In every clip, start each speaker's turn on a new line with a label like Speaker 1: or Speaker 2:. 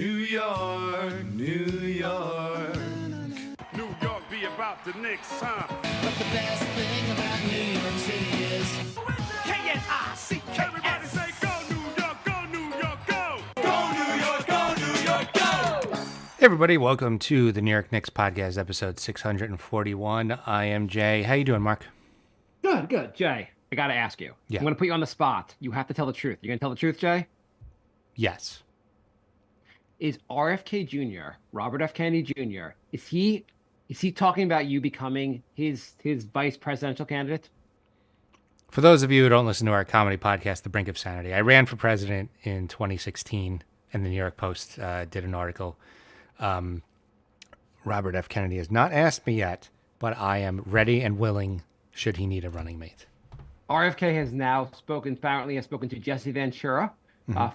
Speaker 1: New York, New York.
Speaker 2: New York be about the Knicks, huh?
Speaker 3: But the best thing about New York City is
Speaker 2: K-N-I-C-K. Everybody say go New York, go New York, go!
Speaker 1: Go New York, go New York, go!
Speaker 4: Hey everybody, welcome to the New York Knicks podcast, episode 641. I am Jay. How you doing, Mark?
Speaker 5: Good. Jay, I got to ask you.
Speaker 4: Yeah.
Speaker 5: I'm going to put you on the spot. You have to tell the truth. You going to tell the truth, Jay?
Speaker 4: Yes.
Speaker 5: Is RFK Jr., Robert F. Kennedy Jr., is he talking about you becoming his vice presidential candidate?
Speaker 4: For those of you who don't listen to our comedy podcast, The Brink of Sanity, I ran for president in 2016, and the New York Post did an article. Robert F. Kennedy has not asked me yet, but I am ready and willing should he need a running mate.
Speaker 5: RFK has now spoken to Jesse Ventura,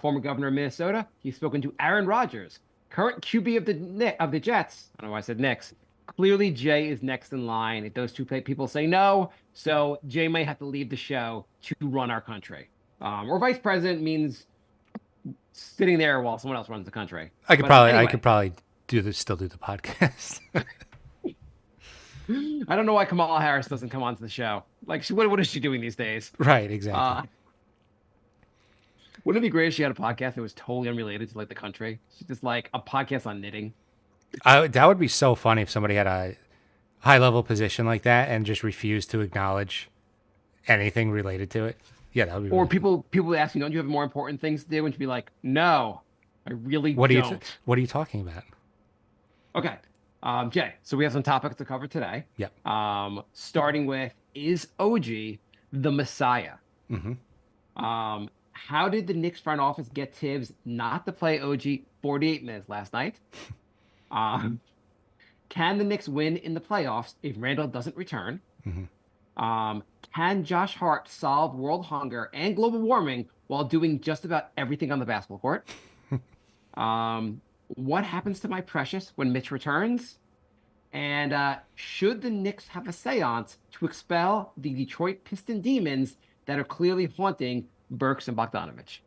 Speaker 5: former governor of Minnesota. He's spoken to Aaron Rodgers, current QB of the Jets. I don't know why I said Knicks. Clearly, Jay is next in line. If those two people say no, so Jay may have to leave the show to run our country. Or vice president means sitting there while someone else runs the country.
Speaker 4: I could probably still do the podcast.
Speaker 5: I don't know why Kamala Harris doesn't come onto the show. Like, what is she doing these days?
Speaker 4: Right, exactly.
Speaker 5: Wouldn't it be great if she had a podcast that was totally unrelated to like the country? She's just like a podcast on knitting.
Speaker 4: That would be so funny if somebody had a high-level position like that and just refused to acknowledge anything related to it. Yeah, that would be.
Speaker 5: Or
Speaker 4: really
Speaker 5: people would ask you, don't you have more important things to do? And she'd be like, no, I really don't.
Speaker 4: What are you talking about?
Speaker 5: Okay. Jay, so we have some topics to cover today.
Speaker 4: Yep.
Speaker 5: Starting with, is OG the Messiah?
Speaker 4: Mm-hmm.
Speaker 5: How did the Knicks front office get Tibbs not to play OG 48 minutes last night? Can the Knicks win in the playoffs if Randall doesn't return?
Speaker 4: Mm-hmm.
Speaker 5: Can Josh Hart solve world hunger and global warming while doing just about everything on the basketball court? What happens to my precious when Mitch returns? And should the Knicks have a seance to expel the Detroit Piston demons that are clearly haunting Burks and Bogdanovich?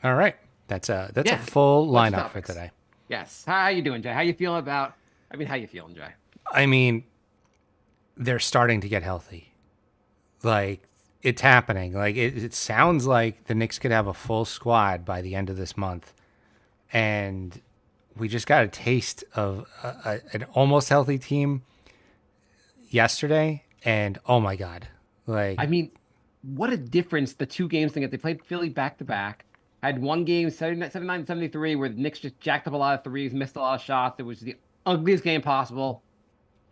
Speaker 4: All right. That's a full
Speaker 5: Lots of
Speaker 4: lineup for
Speaker 5: topics.
Speaker 4: today.
Speaker 5: Yes. How you doing, Jay? How you feeling, Jay?
Speaker 4: I mean, they're starting to get healthy. Like, it's happening. Like, it sounds like the Knicks could have a full squad by the end of this month. And we just got a taste of an almost healthy team yesterday. And, oh, my God. Like,
Speaker 5: I mean, what a difference the two games thing. They played Philly back-to-back. Had one game, 79-73, where the Knicks just jacked up a lot of threes, missed a lot of shots. It was the ugliest game possible.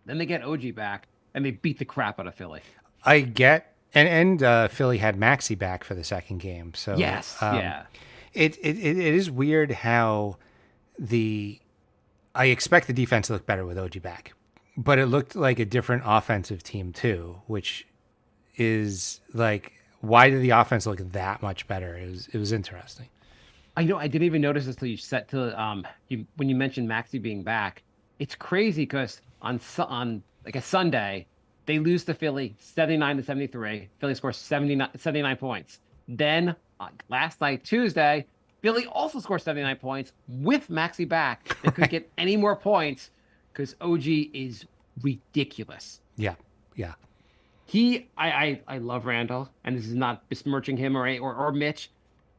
Speaker 5: Then they get OG back, and they beat the crap out of Philly.
Speaker 4: I get, and Philly had Maxey back for the second game. So
Speaker 5: Yes, yeah.
Speaker 4: It is weird how I expect the defense to look better with OG back, but it looked like a different offensive team too, which is like, why did the offense look that much better? It was interesting.
Speaker 5: I didn't even notice this till you set to when you mentioned Maxey being back. It's crazy because on like a Sunday, they lose to Philly 79-73. Philly scores 79 points. Then last night, Tuesday, Philly also scores 79 points with Maxey back. They couldn't get any more points because OG is ridiculous.
Speaker 4: Yeah.
Speaker 5: I love Randall, and this is not besmirching him or Mitch,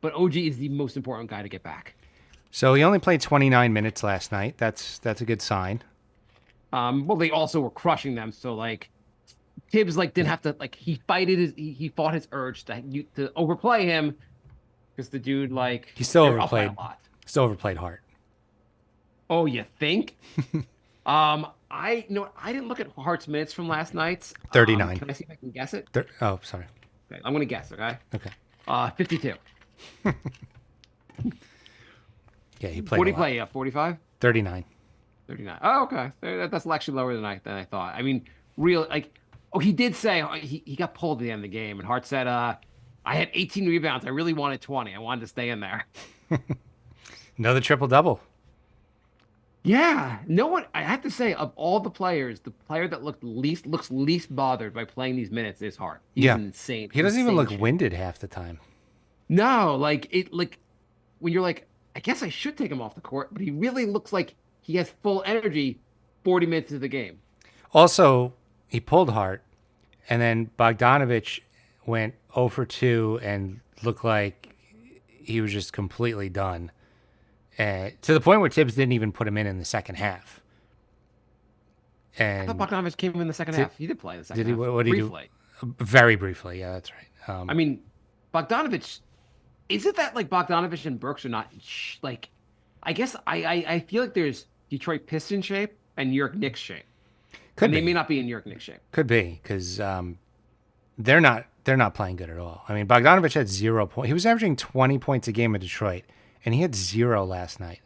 Speaker 5: but OG is the most important guy to get back.
Speaker 4: So he only played 29 minutes last night. That's a good sign.
Speaker 5: Well, they also were crushing them, so like Tibbs didn't have to he fought his urge to overplay him because the dude
Speaker 4: he still
Speaker 5: they were up by
Speaker 4: overplayed.
Speaker 5: a lot.
Speaker 4: Still overplayed Hart.
Speaker 5: Oh, you think? I didn't look at Hart's minutes from last night's
Speaker 4: 39.
Speaker 5: Can I see if I can guess it?
Speaker 4: Oh, sorry.
Speaker 5: Okay, I'm gonna guess. Okay.
Speaker 4: Okay.
Speaker 5: 52.
Speaker 4: Yeah, he played.
Speaker 5: What did he play? 45.
Speaker 4: 39.
Speaker 5: 39. Oh, okay. That's actually lower than I thought. I mean, he did say he got pulled at the end of the game, and Hart said, "I had 18 rebounds. I really wanted 20. I wanted to stay in there."
Speaker 4: Another triple double.
Speaker 5: Yeah, no one. I have to say, of all the players, the player that looks least bothered by playing these minutes is Hart. He's insane.
Speaker 4: He doesn't even look
Speaker 5: shape.
Speaker 4: winded half the time.
Speaker 5: No, when you're like, I guess I should take him off the court, but he really looks like he has full energy 40 minutes of the game.
Speaker 4: Also, he pulled Hart, and then Bogdanovich went 0 for 2 and looked like he was just completely done. To the point where Tibbs didn't even put him in the second half.
Speaker 5: I thought
Speaker 4: And
Speaker 5: Bogdanovich came in the second half. He did play in the second
Speaker 4: did he?
Speaker 5: half.
Speaker 4: What did he do?
Speaker 5: Briefly.
Speaker 4: Very briefly. Yeah, that's right.
Speaker 5: I mean, Bogdanovich, is it that like Bogdanovich and Burks are not like, I guess I feel like there's Detroit Piston shape and New York Knicks shape.
Speaker 4: Could
Speaker 5: And
Speaker 4: be.
Speaker 5: they may not be in New York Knicks shape.
Speaker 4: Could be because they're not playing good at all. I mean, Bogdanovich had 0 points. He was averaging 20 points a game in Detroit, and he had 0 last night.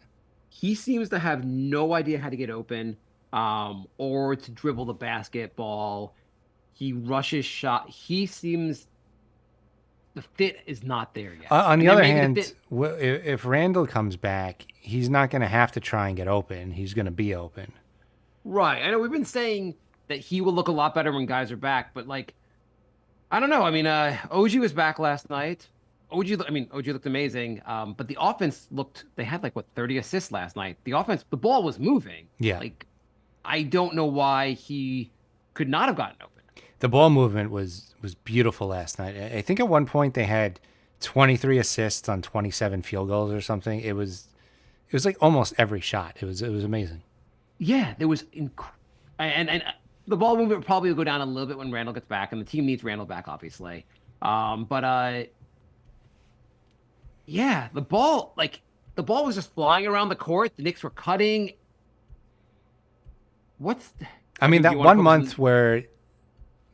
Speaker 5: He seems to have no idea how to get open, or to dribble the basketball. He rushes shot. He seems the fit is not there yet.
Speaker 4: On the
Speaker 5: And
Speaker 4: other
Speaker 5: maybe
Speaker 4: hand,
Speaker 5: fit-
Speaker 4: if Randall comes back, he's not going to have to try and get open. He's going to be open.
Speaker 5: right? I know we've been saying that he will look a lot better when guys are back, but like, I don't know. I mean, OG was back last night. OG looked amazing. But the offense looked. They had like what 30 assists last night. The ball was moving.
Speaker 4: Yeah.
Speaker 5: Like, I don't know why he could not have gotten open.
Speaker 4: The ball movement was beautiful last night. I think at one point they had 23 assists on 27 field goals or something. It was like almost every shot. It was amazing.
Speaker 5: Yeah, there was, and the ball movement probably will go down a little bit when Randall gets back, and the team needs Randall back, obviously. Yeah, the ball was just flying around the court. The Knicks were cutting.
Speaker 4: I mean,
Speaker 5: Do
Speaker 4: that
Speaker 5: you wanna
Speaker 4: one
Speaker 5: focus
Speaker 4: month
Speaker 5: on-
Speaker 4: where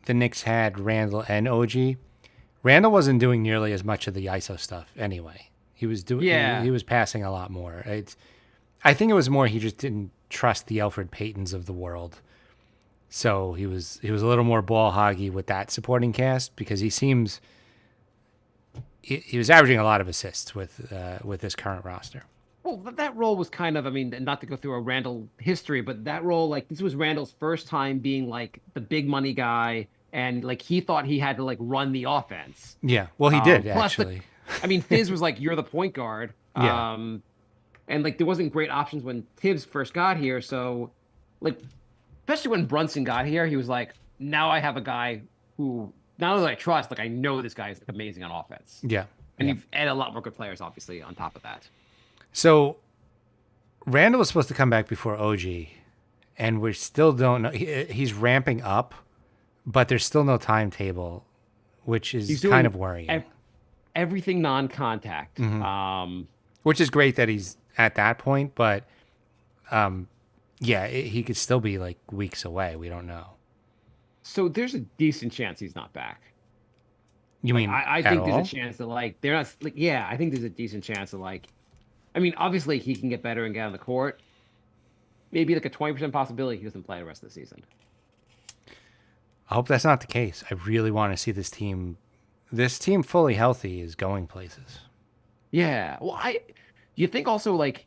Speaker 4: the Knicks had Randall and OG, Randall wasn't doing nearly as much of the ISO stuff anyway. He was doing,
Speaker 5: Yeah.
Speaker 4: he was passing a lot more. I think it was more he just didn't trust the Alfred Paytons of the world. So he was a little more ball hoggy with that supporting cast because he was averaging a lot of assists with this current roster.
Speaker 5: Well, that role was kind of, I mean, not to go through a Randall history, but that role, like, this was Randall's first time being like the big money guy, and like he thought he had to like run the offense.
Speaker 4: Yeah, well, he did
Speaker 5: Plus
Speaker 4: actually.
Speaker 5: I mean, Fizz was like, "You're the point guard."
Speaker 4: Yeah.
Speaker 5: And like there wasn't great options when Tibbs first got here. So, like, especially when Brunson got here, he was like, "Now I have a guy who not only I trust, like I know this guy is like, amazing on offense."
Speaker 4: Yeah,
Speaker 5: And
Speaker 4: yeah.
Speaker 5: you've added a lot more good players, obviously, on top of that.
Speaker 4: So Randall was supposed to come back before OG, and we still don't know. He's ramping up, but there's still no timetable, which is
Speaker 5: He's doing
Speaker 4: kind of worrying.
Speaker 5: Everything non-contact.
Speaker 4: Mm-hmm. Which is great that he's at that point, but he could still be like weeks away. We don't know.
Speaker 5: So there's a decent chance he's not back.
Speaker 4: You mean
Speaker 5: I
Speaker 4: at
Speaker 5: think
Speaker 4: all?
Speaker 5: there's a chance that like they're not like yeah, I think there's a decent chance that like I mean, obviously he can get better and get on the court. Maybe like a 20% possibility he doesn't play the rest of the season.
Speaker 4: I hope that's not the case. I really want to see this team. This team fully healthy is going places.
Speaker 5: Yeah. Well, you think also like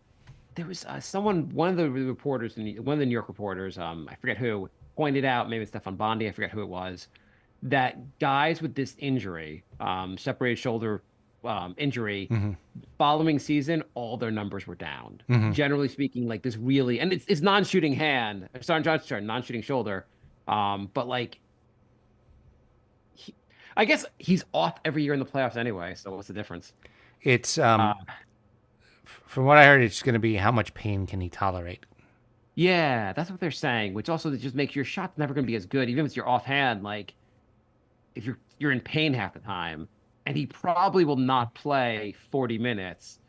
Speaker 5: there was one of the reporters one of the New York reporters, I forget who, pointed out, maybe it's Stefan Bondi, I forget who it was, that guys with this injury, separated shoulder injury, following season, all their numbers were down. Generally speaking, like this really, and it's non-shooting hand, sorry, non-shooting shoulder, but like, I guess he's off every year in the playoffs anyway. So what's the difference?
Speaker 4: It's from what I heard, it's going to be how much pain can he tolerate.
Speaker 5: Yeah, that's what they're saying, which also just makes your shot's never going to be as good, even if it's your offhand. Like, if you're in pain half the time, and he probably will not play 40 minutes.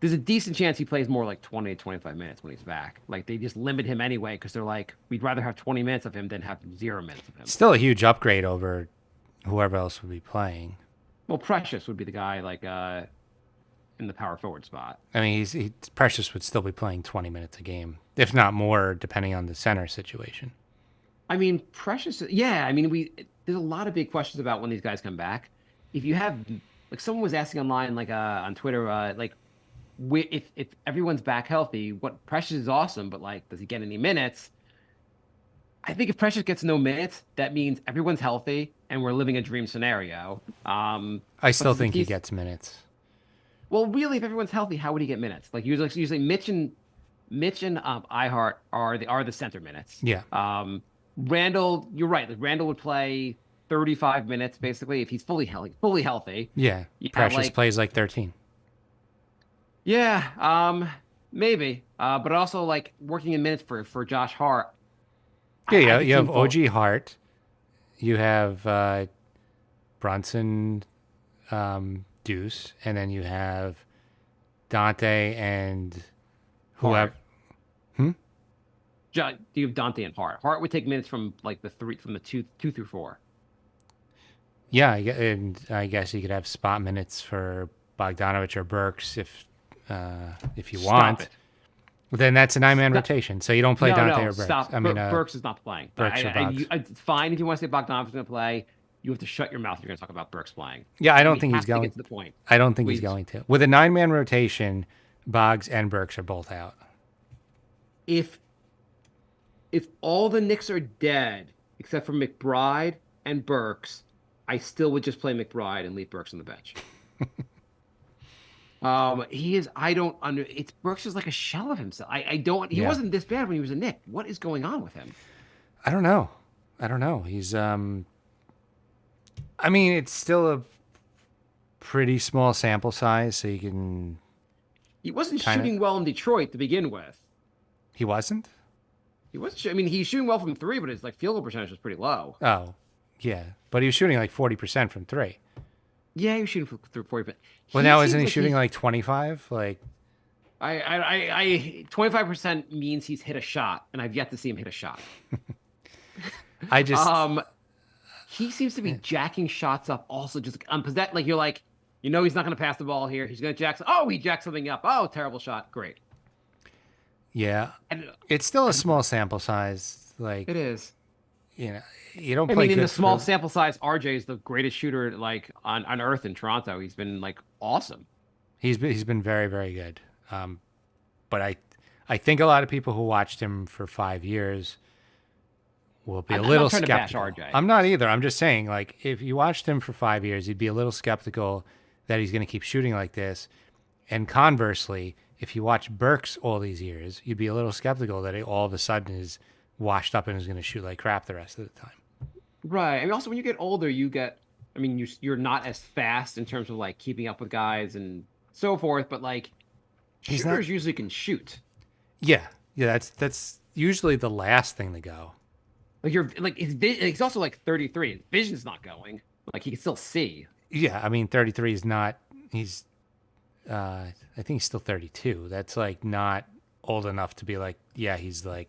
Speaker 5: There's a decent chance he plays more like 20 to 25 minutes when he's back. Like, they just limit him anyway because they're like, we'd rather have 20 minutes of him than have 0 minutes of him.
Speaker 4: Still a huge upgrade over whoever else would be playing.
Speaker 5: Well, Precious would be the guy like in the power forward spot.
Speaker 4: I mean, Precious would still be playing 20 minutes a game, if not more, depending on the center situation.
Speaker 5: I mean, Precious. Yeah, I mean, there's a lot of big questions about when these guys come back. If you have, like, someone was asking online, like on Twitter, like, if everyone's back healthy, what Precious is awesome, but like, does he get any minutes? I think if Precious gets no minutes, that means everyone's healthy and we're living a dream scenario.
Speaker 4: I still think he
Speaker 5: he's-
Speaker 4: gets minutes.
Speaker 5: Well, really, if everyone's healthy, how would he get minutes? Like usually Mitch and Ihart are the center minutes.
Speaker 4: Yeah.
Speaker 5: Randall, you're right. Like Randall would play 35 minutes basically if he's fully healthy. Fully healthy.
Speaker 4: Yeah.
Speaker 5: Yeah,
Speaker 4: Precious plays like 13.
Speaker 5: yeah, maybe. But also like working in minutes for Josh Hart.
Speaker 4: Yeah,
Speaker 5: I
Speaker 4: yeah.
Speaker 5: could
Speaker 4: You
Speaker 5: see
Speaker 4: have
Speaker 5: him
Speaker 4: OG Hart. You have Brunson, Deuce, and then you have Dante and whoever.
Speaker 5: Hart. Do you have Dante and Hart? Hart would take minutes from like the two through four.
Speaker 4: Yeah, and I guess you could have spot minutes for Bogdanovich or Burks if you
Speaker 5: Stop
Speaker 4: want.
Speaker 5: it.
Speaker 4: Then that's a 9-man
Speaker 5: Stop.
Speaker 4: rotation, so you don't play
Speaker 5: No,
Speaker 4: Dante
Speaker 5: no,
Speaker 4: or Burks.
Speaker 5: stop.
Speaker 4: I mean,
Speaker 5: Burks is not playing.
Speaker 4: Burks or Boggs.
Speaker 5: It's fine if you want to say Bogdanovich is going to play. You have to shut your mouth if you're going to talk about Burks playing.
Speaker 4: Yeah, I don't
Speaker 5: We
Speaker 4: think he's
Speaker 5: have to
Speaker 4: going.
Speaker 5: get to the point.
Speaker 4: I don't think he's
Speaker 5: Please.
Speaker 4: going to. With a 9-man rotation, Boggs and Burks are both out.
Speaker 5: If all the Knicks are dead except for McBride and Burks, I still would just play McBride and leave Burks on the bench. He is. I don't under. It's Burks is like a shell of himself. I don't. He
Speaker 4: Yeah.
Speaker 5: wasn't this bad when he was a Knick. What is going on with him?
Speaker 4: I don't know. He's I mean, it's still a pretty small sample size, so you can.
Speaker 5: He wasn't
Speaker 4: Kinda.
Speaker 5: shooting well in Detroit to begin with.
Speaker 4: He wasn't.
Speaker 5: He wasn't. I mean, he's shooting well from three, but his like field goal percentage was pretty low.
Speaker 4: Oh, yeah, but he was shooting like 40% from three.
Speaker 5: Yeah, he was shooting through 40. But
Speaker 4: Well, now
Speaker 5: seems
Speaker 4: isn't he
Speaker 5: like
Speaker 4: shooting like 25? Like,
Speaker 5: 25% means he's hit a shot, and I've yet to see him hit a shot.
Speaker 4: I just.
Speaker 5: He seems to be jacking shots up also just because that like you're like, you know, he's not going to pass the ball here. He's going to jack. Oh, he jacked something up. Oh, terrible shot. Great.
Speaker 4: Yeah,
Speaker 5: And
Speaker 4: it's still a small sample size. Like,
Speaker 5: it is.
Speaker 4: you know, you don't
Speaker 5: I
Speaker 4: play
Speaker 5: mean, in
Speaker 4: good
Speaker 5: the small
Speaker 4: for-
Speaker 5: sample size, RJ is the greatest shooter like on earth in Toronto. He's been like awesome.
Speaker 4: He's been very, very good. But I think a lot of people who watched him for 5 years will be a
Speaker 5: I'm not
Speaker 4: little
Speaker 5: trying to bash
Speaker 4: skeptical.
Speaker 5: RJ.
Speaker 4: I'm not either. I'm just saying, like, if you watched him for 5 years, you'd be a little skeptical that he's going to keep shooting like this. And conversely, if you watch Burks all these years, you'd be a little skeptical that he all of a sudden is washed up and is going to shoot like crap the rest of the time.
Speaker 5: Right. I mean, also when you get older, you get. I mean, you're not as fast in terms of like keeping up with guys and so forth. But like,
Speaker 4: He's not-
Speaker 5: shooters usually can shoot.
Speaker 4: Yeah, that's usually the last thing to go.
Speaker 5: Like you're like he's also like 33. His vision's not going. Like he can still see.
Speaker 4: Yeah, I mean, 33 is not. He's, I think he's still 32. That's like not old enough to be like, yeah, he's like,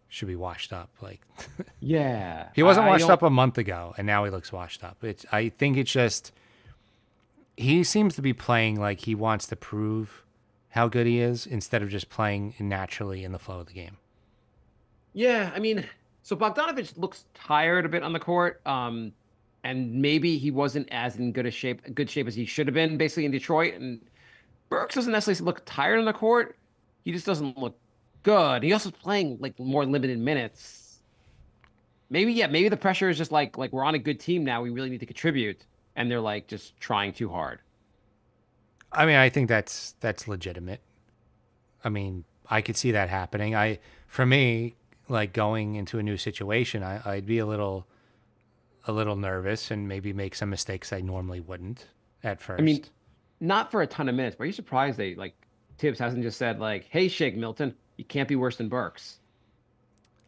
Speaker 4: should be washed up. Like,
Speaker 5: Yeah.
Speaker 4: he wasn't
Speaker 5: I
Speaker 4: washed
Speaker 5: don't-
Speaker 4: up a month ago, and now he looks washed up. I think it's just, he seems to be playing like he wants to prove how good he is instead of just playing naturally in the flow of the game.
Speaker 5: Yeah, I mean, so Bogdanovich looks tired a bit on the court. And maybe he wasn't as in good shape as he should have been, basically in Detroit. And Burks doesn't necessarily look tired on the court. He just doesn't look good. He also is playing like more limited minutes. Maybe the pressure is just like we're on a good team now. We really need to contribute, and they're like just trying too hard.
Speaker 4: I mean, I think that's legitimate. I mean, I could see that happening. For me, like going into a new situation, I'd be a little nervous and maybe make some mistakes I normally wouldn't at first.
Speaker 5: I mean, not for a ton of minutes, but are you surprised Tibbs hasn't just said like, "Hey, Shake Milton, you can't be worse than Burks."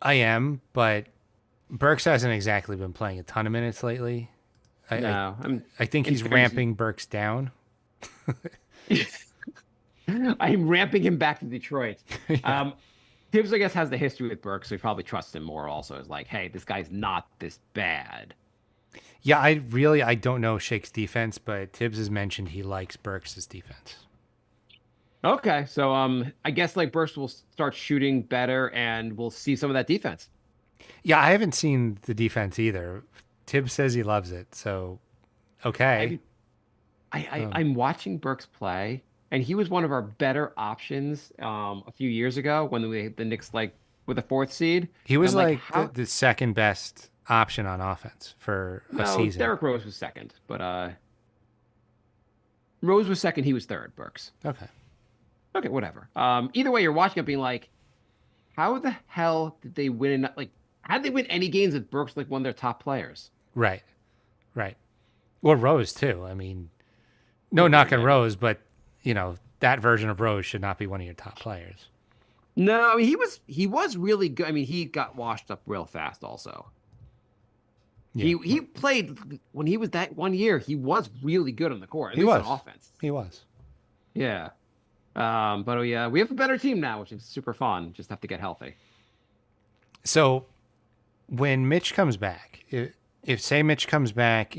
Speaker 4: I am, but Burks hasn't exactly been playing a ton of minutes lately.
Speaker 5: No,
Speaker 4: I think
Speaker 5: in
Speaker 4: he's
Speaker 5: fairness,
Speaker 4: ramping Burks down.
Speaker 5: I'm ramping him back to Detroit. Tibbs, I guess, has the history with Burks, so he probably trusts him more. Also, is like, hey, this guy's not this bad.
Speaker 4: Yeah, I don't know Shake's defense, but Tibbs has mentioned he likes Burks' defense.
Speaker 5: Okay, so I guess like Burks will start shooting better, and we'll see some of that defense.
Speaker 4: Yeah, I haven't seen the defense either. Tibbs says he loves it, so okay.
Speaker 5: I'm watching Burks play, and he was one of our better options a few years ago when the Knicks like with a fourth seed.
Speaker 4: He was
Speaker 5: I'm
Speaker 4: like
Speaker 5: how-
Speaker 4: the second best option on offense for a
Speaker 5: no,
Speaker 4: season.
Speaker 5: Derrick Rose was second, but Rose was second. He was third. Burks.
Speaker 4: Okay.
Speaker 5: Okay, whatever. Either way, you're watching it being like, how the hell did they win? Like, how did they win any games with Burks like one of their top players?
Speaker 4: Right. Right. Or Rose too. I mean, no
Speaker 5: Yeah,
Speaker 4: knock on
Speaker 5: yeah.
Speaker 4: Rose, but that version of Rose should not be one of your top players.
Speaker 5: No, I mean he was really good. I mean, he got washed up real fast also.
Speaker 4: Yeah.
Speaker 5: He played when he was that 1 year, he was really good on the court, at
Speaker 4: He
Speaker 5: least
Speaker 4: was.
Speaker 5: on offense.
Speaker 4: He was.
Speaker 5: Yeah. But oh yeah, we have a better team now, which is super fun. Just have to get healthy.
Speaker 4: So when Mitch comes back, if say Mitch comes back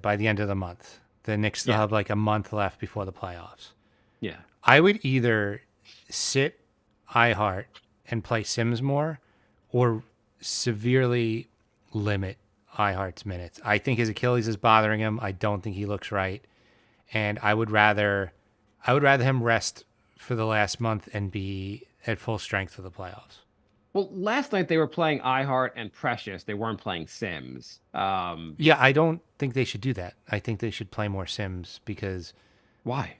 Speaker 4: by the end of the month, the Knicks still
Speaker 5: Yeah.
Speaker 4: have like a month left before the playoffs.
Speaker 5: Yeah.
Speaker 4: I would either sit iHeart and play Sims more, or severely limit iHeart's minutes. I think his Achilles is bothering him. I don't think he looks right, and I would rather him rest for the last month and be at full strength for the playoffs.
Speaker 5: Well, last night they were playing iHeart and Precious. They weren't playing Sims.
Speaker 4: Yeah, I don't think they should do that. I think they should play more Sims because
Speaker 5: Why?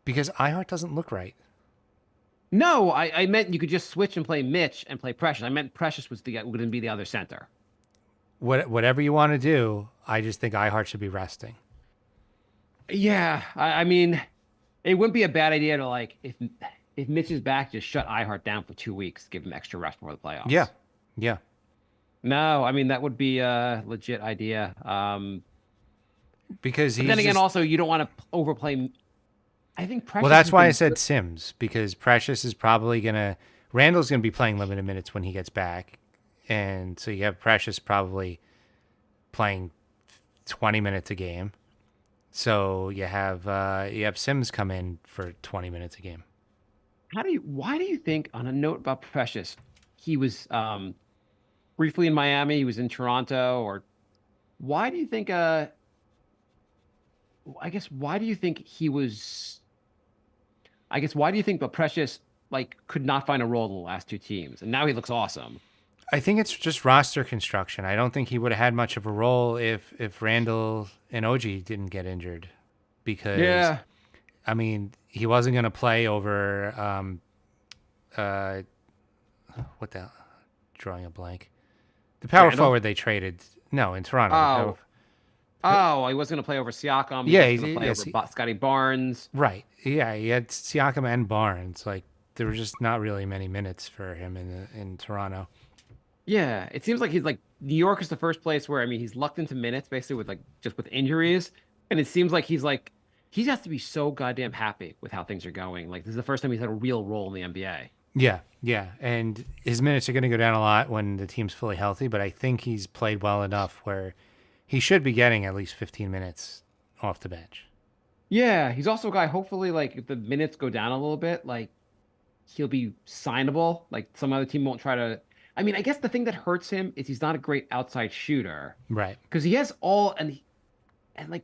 Speaker 4: iHeart doesn't look right.
Speaker 5: No, I meant you could just switch and play Mitch and play Precious. I meant Precious was going to be the other center.
Speaker 4: Whatever you want to do, I just think iHeart should be resting.
Speaker 5: Yeah, I mean, it wouldn't be a bad idea to like if Mitch is back, just shut iHeart down for 2 weeks, give him extra rest before the playoffs.
Speaker 4: Yeah, yeah.
Speaker 5: No, I mean that would be a legit idea.
Speaker 4: Because
Speaker 5: But
Speaker 4: he's
Speaker 5: then again,
Speaker 4: just-
Speaker 5: also you don't want to overplay. I think Precious.
Speaker 4: well, that's
Speaker 5: has
Speaker 4: why I
Speaker 5: been
Speaker 4: said
Speaker 5: good-
Speaker 4: Sims, because Precious is probably Randall's gonna be playing limited minutes when he gets back, and so you have Precious probably playing 20 minutes a game. So you have Sims come in for 20 minutes a game.
Speaker 5: Why do you think, on a note about Precious, he was briefly in Miami, he was in Toronto, or why do you think I guess why do you think he was I guess why do you think but Precious like could not find a role in the last two teams and now he looks awesome?
Speaker 4: I think it's just roster construction. I don't think he would have had much of a role if Randall and OG didn't get injured, because
Speaker 5: Yeah.
Speaker 4: I mean, he wasn't going to play over what the drawing a blank. The power
Speaker 5: Randall?
Speaker 4: forward they traded. No, in Toronto.
Speaker 5: Oh. Oh, he was going to play over Siakam.
Speaker 4: Yeah,
Speaker 5: he was going to play
Speaker 4: yes,
Speaker 5: over Scotty Barnes.
Speaker 4: Right. Yeah, he had Siakam and Barnes. Like, there were just not really many minutes for him in Toronto.
Speaker 5: Yeah, it seems like he's like New York is the first place where I mean he's lucked into minutes basically with like just with injuries, and it seems like he has to be so goddamn happy with how things are going. Like this is the first time he's had a real role in the NBA.
Speaker 4: Yeah, yeah. And his minutes are going to go down a lot when the team's fully healthy, but I think he's played well enough where he should be getting at least 15 minutes off the bench.
Speaker 5: Yeah, he's also a guy. Hopefully, like if the minutes go down a little bit, like he'll be signable. Like some other team won't try to. I mean, I guess the thing that hurts him is he's not a great outside shooter
Speaker 4: Right.
Speaker 5: because he has all and like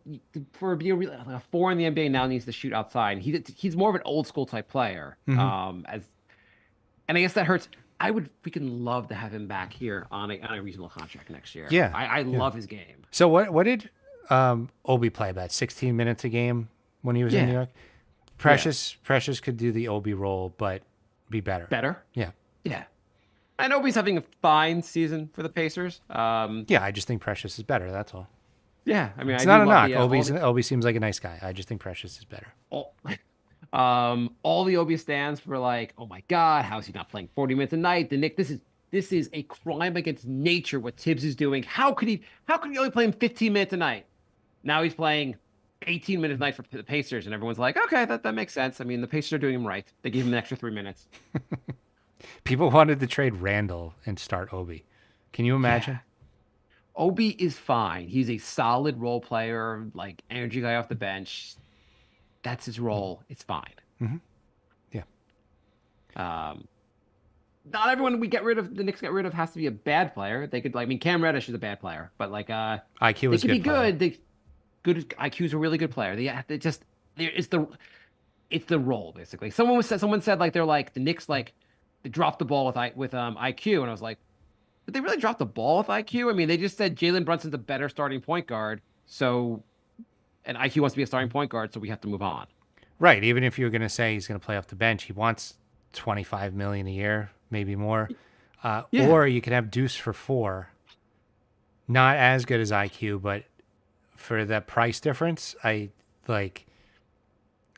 Speaker 5: for being like a four in the NBA now needs to shoot outside. He's more of an old school type player.
Speaker 4: Mhm.
Speaker 5: And I guess that hurts. I would freaking love to have him back here on a reasonable contract next year.
Speaker 4: Yeah,
Speaker 5: I
Speaker 4: yeah.
Speaker 5: love his game.
Speaker 4: So what did Obi play, about 16 minutes a game when he was in
Speaker 5: Yeah.
Speaker 4: New York? Precious could do the Obi role, but be better.
Speaker 5: Better.
Speaker 4: Yeah.
Speaker 5: Yeah. I know he's having a fine season for the Pacers.
Speaker 4: Yeah, I just think Precious is better. That's all.
Speaker 5: Yeah, I mean,
Speaker 4: It's
Speaker 5: I
Speaker 4: not
Speaker 5: do
Speaker 4: a
Speaker 5: love
Speaker 4: knock.
Speaker 5: the,
Speaker 4: Obi seems like a nice guy. I just think Precious is better.
Speaker 5: all the Obi stands were like, oh my God, how is he not playing 40 minutes a night? The Nick, this is a crime against nature what Tibbs is doing. How could he only play him 15 minutes a night? Now he's playing 18 minutes a night for the Pacers, and everyone's like, okay, that makes sense. I mean, the Pacers are doing him right. They gave him an extra 3 minutes.
Speaker 4: People wanted to trade Randall and start Obi. Can you imagine?
Speaker 5: Obi is fine. He's a solid role player, like energy guy off the bench. That's his role. It's fine.
Speaker 4: Yeah.
Speaker 5: Not everyone the Knicks get rid of has to be a bad player. They could, like, I mean, Cam Reddish is a bad player, but like,
Speaker 4: IQ
Speaker 5: they
Speaker 4: is
Speaker 5: could be
Speaker 4: player.
Speaker 5: good. Good IQ's a really good player. It's the role basically. Someone said like they're like the Knicks like they dropped the ball with IQ, and I was like, did they really drop the ball with IQ? I mean, they just said Jalen Brunson's a better starting point guard, so and IQ wants to be a starting point guard, so we have to move on.
Speaker 4: Right. Even if you're going to say he's going to play off the bench, he wants 25 million a year, maybe more.
Speaker 5: Yeah.
Speaker 4: Or you could have Deuce for 4. Not as good as IQ, but for the price difference, I like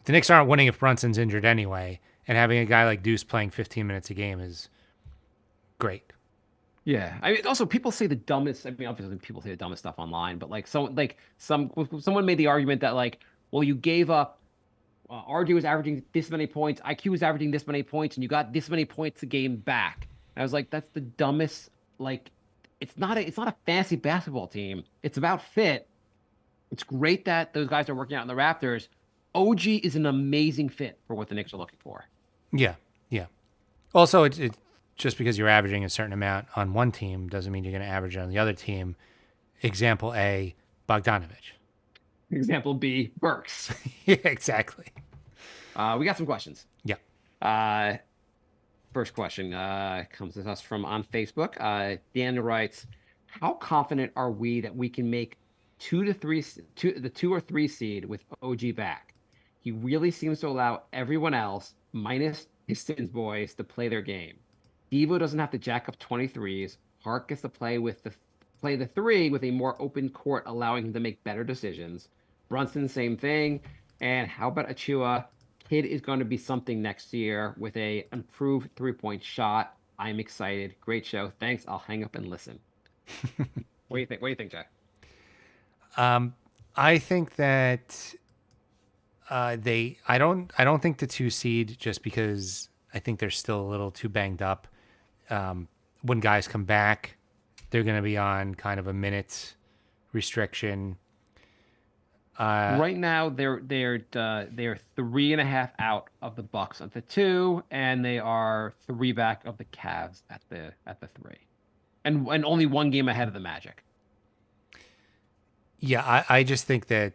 Speaker 4: the Knicks aren't winning if Brunson's injured anyway, and having a guy like Deuce playing 15 minutes a game is great.
Speaker 5: Yeah, I mean, also people say the dumbest. I mean, obviously people say the dumbest stuff online, but like someone made the argument that like, well, you gave up. RJ was averaging this many points, IQ was averaging this many points, and you got this many points a game back. And I was like, that's the dumbest. Like, it's not a fancy basketball team. It's about fit. It's great that those guys are working out in the Raptors. OG is an amazing fit for what the Knicks are looking for.
Speaker 4: Yeah, yeah. Also, it just because you're averaging a certain amount on one team doesn't mean you're going to average it on the other team. Example A, Bogdanovich.
Speaker 5: Example B, Burks.
Speaker 4: Yeah, exactly.
Speaker 5: We got some questions.
Speaker 4: Yeah.
Speaker 5: First question comes to us from on Facebook. Dan writes, "How confident are we that we can make the 2 or 3 seed with OG back? He really seems to allow everyone else, minus Pistons boys, to play their game. Devo doesn't have to jack up 23s. Hart gets to play the 3 with a more open court, allowing him to make better decisions. Brunson, same thing. And how about Achua? Kid is going to be something next year with a improved 3-point shot. I'm excited. Great show. Thanks. I'll hang up and listen." What do you think? What do you think, Jack?
Speaker 4: I think that I don't think the 2 seed, just because I think they're still a little too banged up. When guys come back, they're going to be on kind of a minute restriction.
Speaker 5: Right now, they're 3.5 out of the Bucks at the 2, and they are 3 back of the Cavs at the 3, and only 1 game ahead of the Magic.
Speaker 4: Yeah, I just think that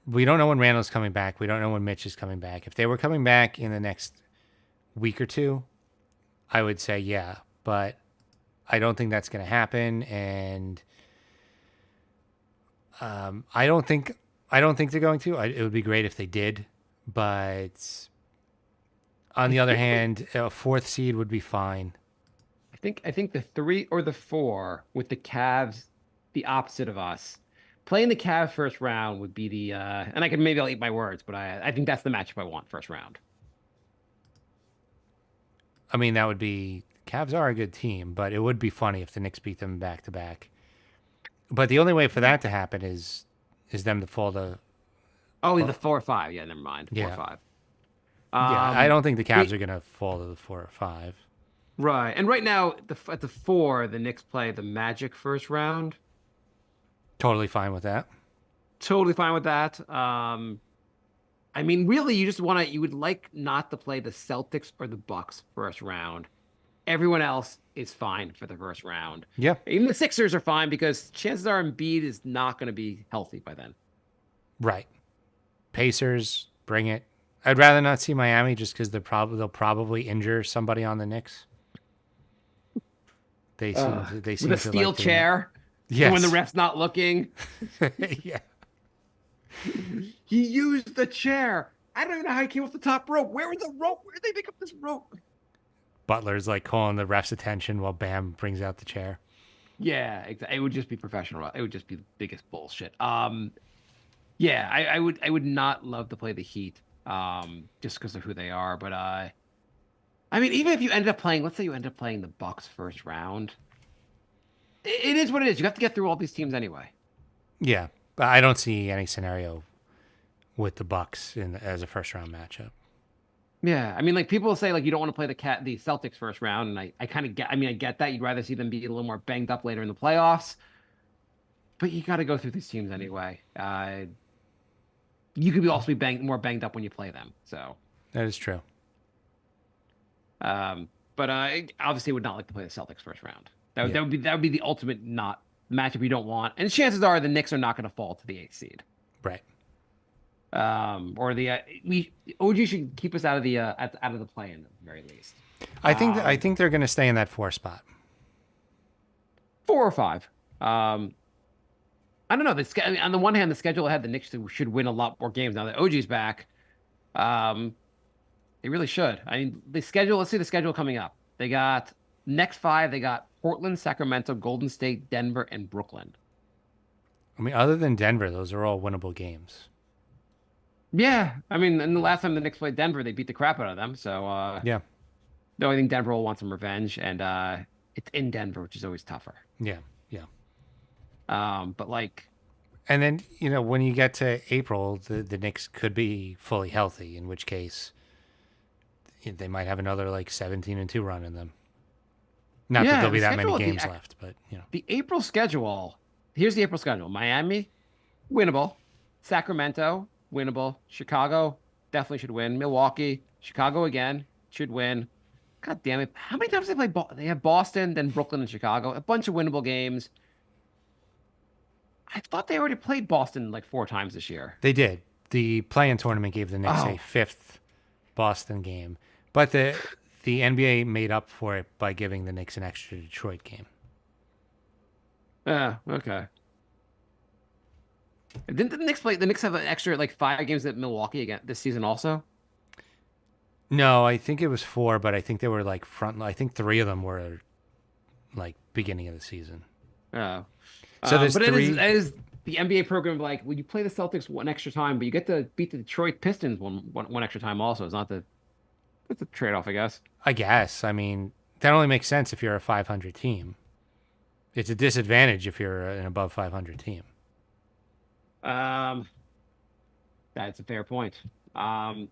Speaker 4: we don't know when Randall's coming back. We don't know when Mitch is coming back. If they were coming back in the next week or 2, I would say yeah, but I don't think that's going to happen, and I don't think they're going to. It would be great if they did, but on the other hand, a 4th seed would be fine.
Speaker 5: I think the 3 or the 4 with the Cavs, the opposite of us. Playing the Cavs first round would be the and I'll eat my words, but I think that's the matchup I want first round.
Speaker 4: I mean, that would be Cavs are a good team, but it would be funny if the Knicks beat them back to back. But the only way for that to happen is them to fall to.
Speaker 5: Oh, the 4 or 5. Yeah, never mind. 4 or
Speaker 4: Yeah.
Speaker 5: 5.
Speaker 4: Yeah, I don't think the Cavs are going to fall to the 4 or 5.
Speaker 5: Right. And right now, at the 4, the Knicks play the Magic first round.
Speaker 4: Totally fine with that.
Speaker 5: Totally fine with that. I mean, really, you would like not to play the Celtics or the Bucks first round. Everyone else is fine for the first round.
Speaker 4: Yeah.
Speaker 5: Even the Sixers are fine because chances are Embiid is not going to be healthy by then.
Speaker 4: Right. Pacers, bring it. I'd rather not see Miami just because they'll probably injure somebody on the Knicks. They seem
Speaker 5: With
Speaker 4: to
Speaker 5: a steel
Speaker 4: like doing that.
Speaker 5: chair.
Speaker 4: Yes.
Speaker 5: When the ref's not looking.
Speaker 4: Yeah.
Speaker 5: He used the chair. I don't even know how he came off the top rope. Where was the rope? Where did they pick up this rope?
Speaker 4: Butler's like calling the ref's attention while Bam brings out the chair.
Speaker 5: Yeah, it would just be professional. It would just be the biggest bullshit. Yeah, I would not love to play the Heat, just because of who they are. But I mean, even if you ended up playing, let's say you ended up playing the Bucks first round, it is what it is. You have to get through all these teams anyway.
Speaker 4: Yeah, but I don't see any scenario with the Bucks as a first round matchup.
Speaker 5: Yeah, I mean, like people say, like you don't want to play the Celtics first round, and I kind of get. I mean, I get that. You'd rather see them be a little more banged up later in the playoffs, but you got to go through these teams anyway. You could be also be more banged up when you play them. So
Speaker 4: That is true.
Speaker 5: but I obviously would not like to play the Celtics first round. That
Speaker 4: Yeah.
Speaker 5: would be the ultimate not matchup you don't want. And chances are the Knicks are not going to fall to the 8th seed.
Speaker 4: Right.
Speaker 5: Or the OG should keep us out of the out of the play-in at the very least.
Speaker 4: I think they're going to stay in that 4 spot.
Speaker 5: 4 or 5. I don't know. I mean, on the one hand, the schedule ahead, the Knicks should win a lot more games now that OG's back. Um, they really should. I mean, the schedule. Let's see the schedule coming up. They got next five. They got Portland, Sacramento, Golden State, Denver, and Brooklyn.
Speaker 4: I mean, other than Denver, those are all winnable games.
Speaker 5: Yeah, I mean, and the last time the Knicks played Denver, they beat the crap out of them. So,
Speaker 4: Yeah,
Speaker 5: no, I think Denver will want some revenge, and it's in Denver, which is always tougher.
Speaker 4: yeah, yeah.
Speaker 5: But like,
Speaker 4: And then, when you get to April, the Knicks could be fully healthy, in which case they might have another like 17-2 run in them. Not that
Speaker 5: yeah,
Speaker 4: there'll be
Speaker 5: the
Speaker 4: that many
Speaker 5: schedule,
Speaker 4: games left, but
Speaker 5: the April schedule. Here's the April schedule: Miami, winnable; Sacramento, winnable; Chicago, definitely should win; Milwaukee, Chicago again, should win. God damn it! How many times they play? They have Boston, then Brooklyn and Chicago. A bunch of winnable games. I thought they already played Boston like 4 times this year.
Speaker 4: they did. The play-in tournament gave the Knicks a fifth Boston game, but the NBA made up for it by giving the Knicks an extra Detroit game.
Speaker 5: Yeah, okay. Didn't the Knicks play? The Knicks have an extra like 5 games at Milwaukee again this season also.
Speaker 4: No, I think it was 4, but I think they were like front. I think 3 of them were like beginning of the season.
Speaker 5: Oh,
Speaker 4: So there's
Speaker 5: but
Speaker 4: 3.
Speaker 5: it is the NBA program like well, you play the Celtics one extra time, but you get to beat the Detroit Pistons one extra time also. It's a trade-off, I guess.
Speaker 4: I guess. I mean, that only makes sense if you're a 500 team. It's a disadvantage if you're an above 500 team.
Speaker 5: Um, that's a fair point. Achua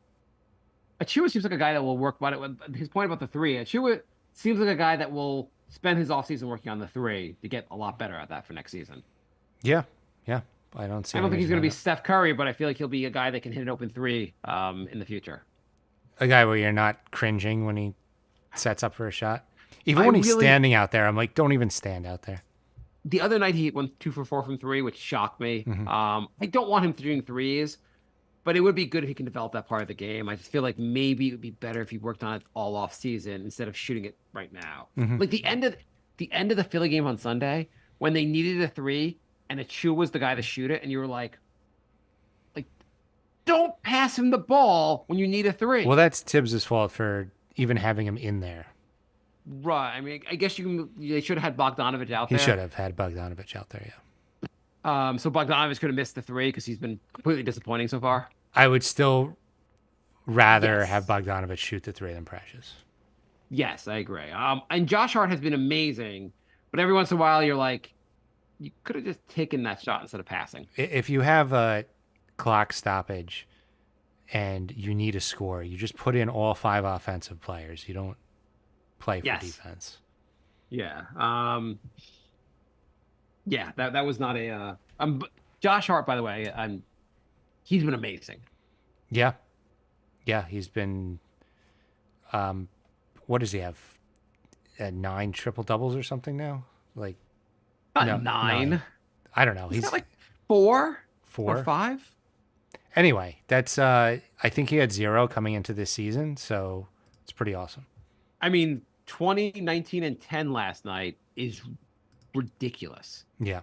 Speaker 5: seems like a guy that will work about it. His point about the three, Achua seems like a guy that will spend his offseason working on the three to get a lot better at that for next season.
Speaker 4: Yeah, yeah. I don't see.
Speaker 5: I don't think he's going to be
Speaker 4: to
Speaker 5: Steph Curry, but I feel like he'll be a guy that can hit an open three in the future.
Speaker 4: a guy where you're not cringing when he sets up for a shot. Even when he's standing out there, I'm like, don't even stand out there.
Speaker 5: The other night he went 2 for 4 from three, which shocked me. I don't want him doing threes, but it would be good if he can develop that part of the game. I just feel like maybe it would be better if he worked on it all off season instead of shooting it right now. Like the end of the Philly game on Sunday when they needed a three and Achua was the guy to shoot it, and you were like, don't pass him the ball when you need a three.
Speaker 4: Well, that's Tibbs' fault for even having him in there.
Speaker 5: Right. I mean, I guess they should have had Bogdanovich out
Speaker 4: He
Speaker 5: there.
Speaker 4: should have had Bogdanovich out there, yeah.
Speaker 5: So Bogdanovich could have missed the three because he's been completely disappointing so far.
Speaker 4: I would still rather have Bogdanovich shoot the three than Precious.
Speaker 5: Yes, I agree. And Josh Hart has been amazing, but every once in a while you're like, you could have just taken that shot instead of passing.
Speaker 4: If you have a clock stoppage and you need a score, you just put in all 5 offensive players. You don't play for defense.
Speaker 5: Yeah. Yeah, that was not a Josh Hart, by the way, he's been amazing.
Speaker 4: Yeah. Yeah, he's been what does he have? 9 triple doubles or something now? Like
Speaker 5: Not 9.
Speaker 4: I don't know.
Speaker 5: He's got like 4
Speaker 4: 4
Speaker 5: or 5.
Speaker 4: Anyway, that's I think he had 0 coming into this season, so it's pretty awesome.
Speaker 5: I mean, 20, 19, and 10 last night is ridiculous.
Speaker 4: Yeah.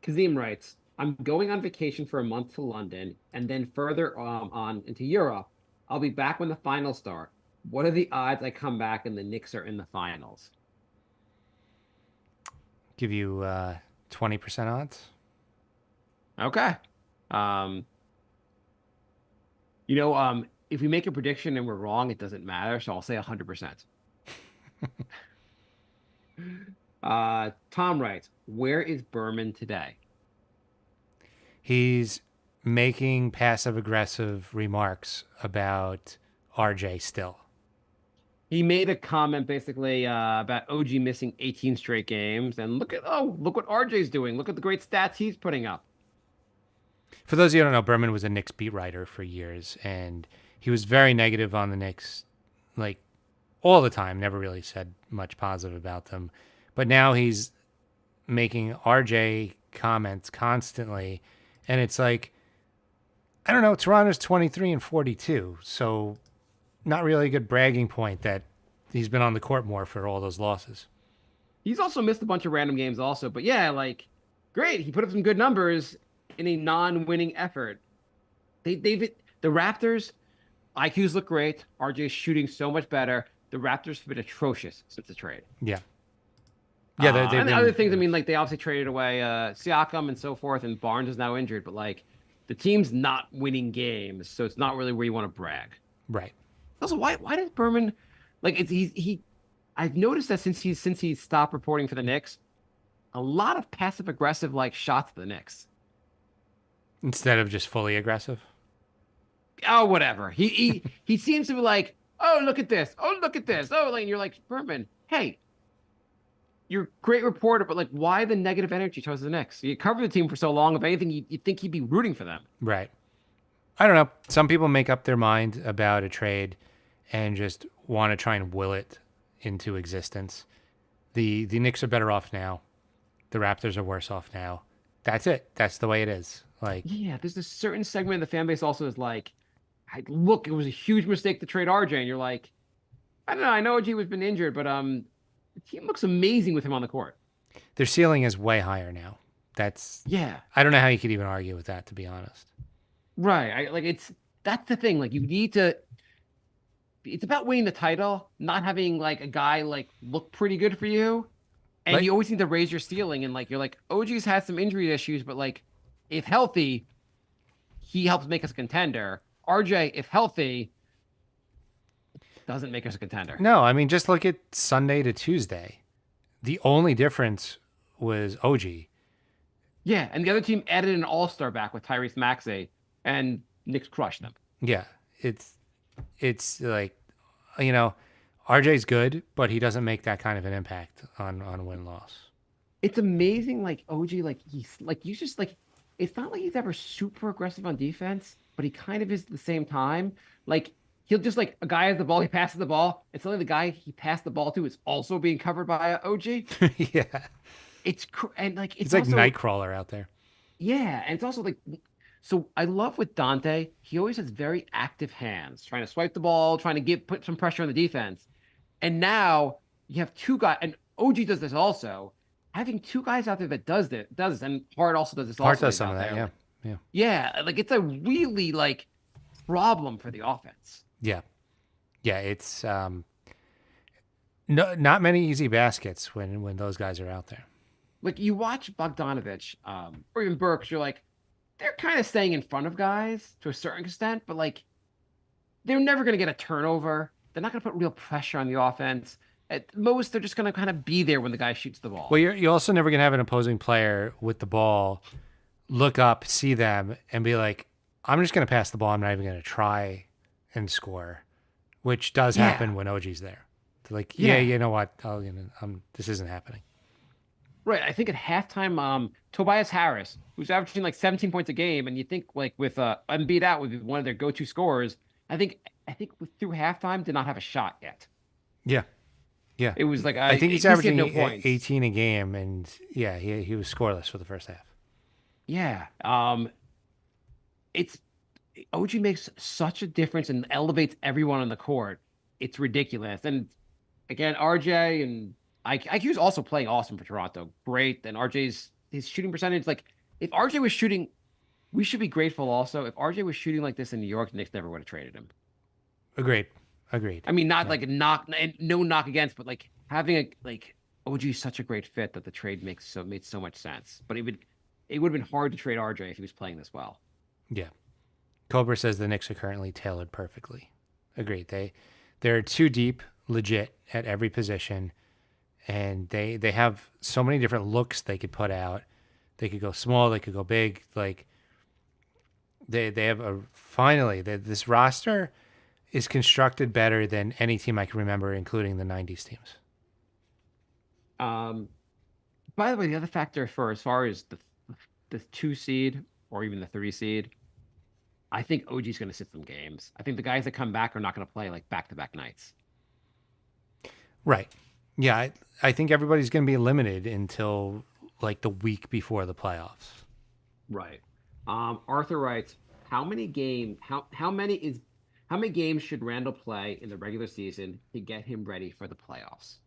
Speaker 5: Kazim writes, I'm going on vacation for a month to London and then further on into Europe. I'll be back when the finals start. What are the odds I come back and the Knicks are in the finals?
Speaker 4: Give you 20% odds.
Speaker 5: Okay. If we make a prediction and we're wrong, it doesn't matter. So I'll say 100%. Tom writes, where is Berman today?
Speaker 4: He's making passive-aggressive remarks about RJ still.
Speaker 5: He made a comment basically about OG missing 18 straight games. And look what RJ's doing. Look at the great stats he's putting up.
Speaker 4: For those of you who don't know, Berman was a Knicks beat writer for years, and he was very negative on the Knicks, like all the time, never really said much positive about them. But now he's making RJ comments constantly, and it's like, I don't know, Toronto's 23-42, so not really a good bragging point that he's been on the court more for all those losses.
Speaker 5: He's also missed a bunch of random games also, but yeah, like great. He put up some good numbers in a non-winning effort. The Raptors IQs look great. RJ's shooting so much better. The Raptors have been atrocious since the trade.
Speaker 4: Yeah. Yeah, they've
Speaker 5: And
Speaker 4: been,
Speaker 5: other things, I mean, like they obviously traded away Siakam and so forth, and Barnes is now injured, but like the team's not winning games, so it's not really where you want to brag.
Speaker 4: right.
Speaker 5: Also, why does Berman like it's he I've noticed that since he stopped reporting for the Knicks, a lot of passive aggressive like shots to the Knicks.
Speaker 4: Instead of just fully aggressive.
Speaker 5: Oh, whatever. He seems to be like, oh, look at this. Oh, look at this. Oh, like, and you're like, Berman, hey, you're a great reporter, but like, why the negative energy towards the Knicks? You covered the team for so long. If anything, you'd think he'd be rooting for them.
Speaker 4: Right. I don't know. Some people make up their mind about a trade and just want to try and will it into existence. The Knicks are better off now. The Raptors are worse off now. That's it. That's the way it is. Like,
Speaker 5: Yeah, there's this certain segment of the fan base also is like, look, it was a huge mistake to trade RJ, and you're like, I don't know. I know OG has been injured, but the team looks amazing with him on the court.
Speaker 4: their ceiling is way higher now. That's
Speaker 5: Yeah,
Speaker 4: I don't know how you could even argue with that, to be honest.
Speaker 5: right. That's the thing. Like you need to. It's about winning the title, not having like a guy like look pretty good for you, and
Speaker 4: Like-
Speaker 5: you always need to raise your ceiling. And like you're like OG's had some injury issues, but like if healthy, he helps make us a contender. RJ, if healthy, doesn't make us a contender.
Speaker 4: No, I mean, just look at Sunday to Tuesday. The only difference was OG.
Speaker 5: Yeah, and the other team added an all-star back with Tyrese Maxey, and Knicks crushed them.
Speaker 4: Yeah, it's like, you know, RJ's good, but he doesn't make that kind of an impact on win loss.
Speaker 5: It's amazing, like OG, like he's like you just like it's not like he's ever super aggressive on defense, but he kind of is at the same time. Like he'll just like a guy has the ball, he passes the ball, and suddenly the guy he passed the ball to is also being covered by OG.
Speaker 4: Yeah,
Speaker 5: And like
Speaker 4: he's like
Speaker 5: also,
Speaker 4: Nightcrawler out there.
Speaker 5: Yeah, and it's also like so I love with Dante, he always has very active hands, trying to swipe the ball, trying to put some pressure on the defense. And now you have two guys, and OG does this also. Having two guys out there that does this, and Hart also does this.
Speaker 4: Hart
Speaker 5: also
Speaker 4: does
Speaker 5: is
Speaker 4: some
Speaker 5: out
Speaker 4: of that,
Speaker 5: there.
Speaker 4: yeah,
Speaker 5: Yeah, like it's a really like problem for the offense.
Speaker 4: yeah. It's no, not many easy baskets when those guys are out there.
Speaker 5: Like you watch Bogdanovich, or even Burks, you're like, they're kind of staying in front of guys to a certain extent, but like they're never going to get a turnover. They're not going to put real pressure on the offense. At most, they're just going to kind of be there when the guy shoots the ball.
Speaker 4: Well, you're also never gonna have an opposing player with the ball look up, see them, and be like, "I'm just gonna pass the ball. I'm not even gonna try and score," which does
Speaker 5: Yeah.
Speaker 4: happen when OG's there. They're like,
Speaker 5: Yeah.
Speaker 4: "Yeah, you know what? This isn't happening."
Speaker 5: Right. I think at halftime, Tobias Harris, who's averaging like 17 points a game, and you think like with Embiid out would be one of their go-to scorers. I think through halftime did not have a shot yet.
Speaker 4: Yeah, yeah.
Speaker 5: It was like
Speaker 4: I think he's
Speaker 5: at least he
Speaker 4: averaging
Speaker 5: had no points.
Speaker 4: 18 a game, and yeah, he was scoreless for the first half.
Speaker 5: Yeah. It's OG makes such a difference and elevates everyone on the court. It's ridiculous. And again, RJ and IQ's also playing awesome for Toronto. Great. And RJ's his shooting percentage, like if RJ was shooting, we should be grateful also. If RJ was shooting like this in New York, the Knicks never would have traded him.
Speaker 4: Agreed.
Speaker 5: I mean, not like a knock, and no knock against, but like having a like OG is such a great fit that the trade made so much sense. But it would have been hard to trade RJ if he was playing this well.
Speaker 4: Yeah. Cobra says the Knicks are currently tailored perfectly. Agreed. They're too deep, legit at every position, and they have so many different looks they could put out. They could go small, they could go big. Like they have this roster is constructed better than any team I can remember, including the '90s teams.
Speaker 5: By the way, the other factor for as far as the 2 seed or even the 3 seed, I think OG's going to sit some games. I think the guys that come back are not going to play like back-to-back nights.
Speaker 4: Right. Yeah, I think everybody's going to be limited until like the week before the playoffs.
Speaker 5: Right. Arthur writes, how many games should Randall play in the regular season to get him ready for the playoffs?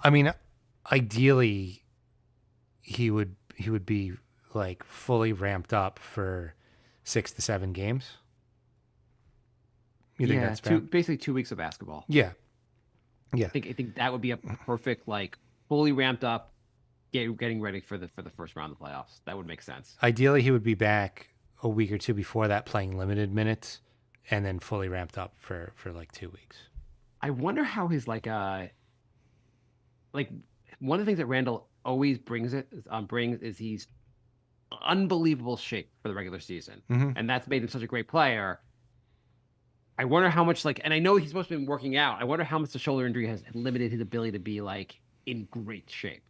Speaker 4: I mean, ideally he would be like fully ramped up for 6 to 7 games. You think
Speaker 5: Yeah,
Speaker 4: that's fair?
Speaker 5: basically 2 weeks of basketball.
Speaker 4: Yeah. Yeah.
Speaker 5: I think that would be a perfect like fully ramped up, getting ready for the first round of the playoffs. That would make sense.
Speaker 4: Ideally he would be back a week or two before that playing limited minutes and then fully ramped up for like 2 weeks.
Speaker 5: I wonder how his like one of the things that Randall always brings is he's unbelievable shape for the regular season, and that's made him such a great player. I wonder how much and I know he's supposed to be working out. I wonder how much the shoulder injury has limited his ability to be like in great shape.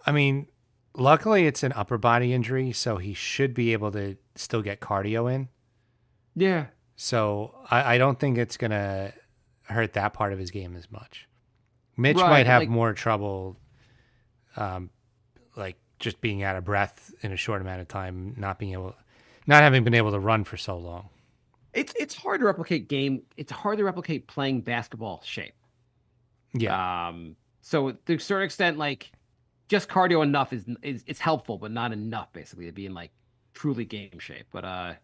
Speaker 4: I mean, luckily it's an upper body injury, so he should be able to still get cardio in.
Speaker 5: Yeah,
Speaker 4: So I don't think it's going to hurt that part of his game as much. Mitch
Speaker 5: Right,
Speaker 4: might have
Speaker 5: like-
Speaker 4: more trouble, like just being out of breath in a short amount of time, not having been able to run for so long.
Speaker 5: it's hard to replicate It's hard to replicate playing basketball shape.
Speaker 4: Yeah.
Speaker 5: So to a certain extent, like just cardio enough is it's helpful, but not enough basically to be in like truly game shape. But